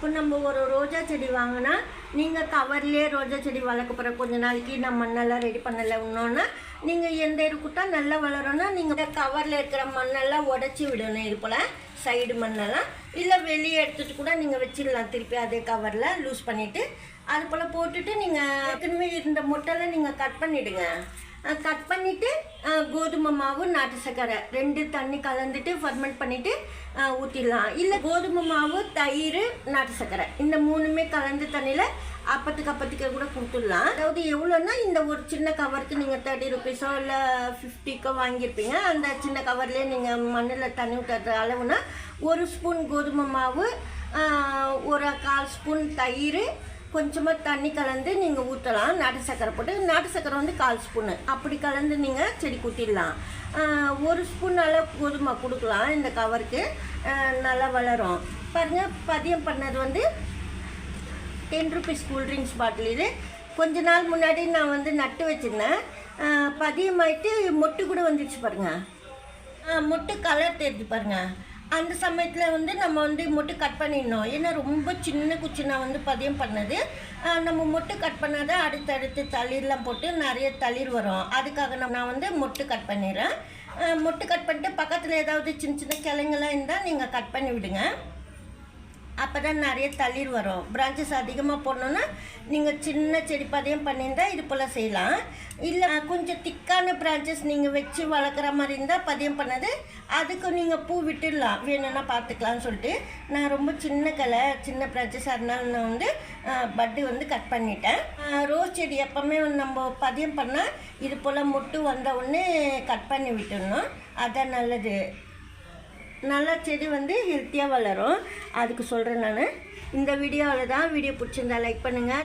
இப்போ நம்ம ஒரு ரோஜா செடி வாங்கினா நீங்கள் கவர்லேயே ரோஜா செடி வளர்க்க போகிற கொஞ்ச நாளைக்கு நம்ம மண்ணெல்லாம் ரெடி பண்ணலை இன்னொன்னா நீங்கள் எந்த இருக்குட்டா நல்லா வளரணும்னா நீங்கள் கவரில் இருக்கிற மண்ணெல்லாம் உடச்சி விடணும். இது போல் சைடு மண்ணெல்லாம் இல்லை வெளியே எடுத்துகிட்டு கூட நீங்கள் வச்சிடலாம். திருப்பி அதே கவரில் லூஸ் பண்ணிவிட்டு அது போல் போட்டுட்டு நீங்கள் ஏற்கனவே இந்த முட்டையில் நீங்கள் கட் பண்ணிவிடுங்க. கட் பண்ணிவிட்டு கோதுமை மாவு நாட்டு சர்க்கரை 2 தண்ணி கலந்துட்டு ஃபர்மெண்ட் பண்ணிவிட்டு ஊற்றிடலாம். இல்லை கோதுமை மாவு தயிர் நாட்டு சர்க்கரை இந்த 3மே கலந்து தண்ணியில் அப்பத்துக்கு கூட கொடுத்துடலாம். அதாவது எவ்வளோன்னா இந்த ஒரு சின்ன கவருக்கு நீங்கள் 30 ருபீஸோ இல்லை 50க்கோ வாங்கியிருப்பீங்க. அந்த சின்ன கவர்லேயே நீங்கள் மண்ணில் தண்ணி ஊற்றுற அளவுனா 1 ஸ்பூன் கோதுமை மாவு, ஒரு 1/4 ஸ்பூன் தயிர், கொஞ்சமாக தண்ணி கலந்து நீங்கள் ஊற்றலாம். நாட்டு சர்க்கரை போட்டு நாட்டு சர்க்கரை வந்து 1/4 ஸ்பூனு அப்படி கலந்து நீங்கள் செடி ஊற்றிடலாம். 1 ஸ்பூன் அளவு கோதுமை கொடுக்கலாம். இந்த கவருக்கு நல்லா வளரும். பாருங்கள், பதியம் பண்ணது வந்து 10 ருபீஸ் கூல்ட்ரிங்க்ஸ் பாட்டில். இது கொஞ்ச நாள் முன்னாடி நான் வந்து நட்டு வச்சுருந்தேன். பதியமாயிட்டு மொட்டு கூட வந்துடுச்சு பாருங்கள். மொட்டு கலர் தெரிஞ்சு பாருங்கள். அந்த சமயத்தில் வந்து நம்ம வந்து மொட்டு கட் பண்ணிடணும். ஏன்னா ரொம்ப சின்ன குச்சி நான் வந்து பதியம் பண்ணது. நம்ம மொட்டு கட் பண்ணாத அடுத்தடுத்து தளிர்லாம் போட்டு நிறைய தளிர் வரும். அதுக்காக நான் வந்து மொட்டு கட் பண்ணிடுறேன். மொட்டு கட் பண்ணிட்டு பக்கத்தில் ஏதாவது சின்ன சின்ன கிளைங்கெல்லாம் இருந்தால் நீங்கள் கட் பண்ணி விடுங்க. அப்போ தான் நிறைய தளிர் வரும். பிரான்ச்சஸ் அதிகமாக போடணுன்னா நீங்கள் சின்ன செடி பதியம் பண்ணியிருந்தால் இது போல் செய்யலாம். இல்லை கொஞ்சம் திக்கான பிரான்ச்சஸ் நீங்கள் வச்சு வளர்க்குற மாதிரி இருந்தால் பதியம் பண்ணது அதுக்கு நீங்கள் பூ விட்டுடலாம். வேணும்னா பார்த்துக்கலான்னு சொல்லிட்டு நான் ரொம்ப சின்ன பிரான்ச்சஸ் அதனால நான் வந்து பட்டு வந்து கட் பண்ணிட்டேன். ரோஸ் செடி எப்போவுமே நம்ம பதியம் பண்ணால் இது போல் மொட்டு வந்த உடனே கட் பண்ணி விட்டுடணும். அதான் நல்லது. நல்லா செடி வந்து ஹெல்த்தியாக வளரும். அதுக்கு சொல்கிறேன் நான். இந்த வீடியோவில் தான். வீடியோ பிடிச்சிருந்தா லைக் பண்ணுங்கள்.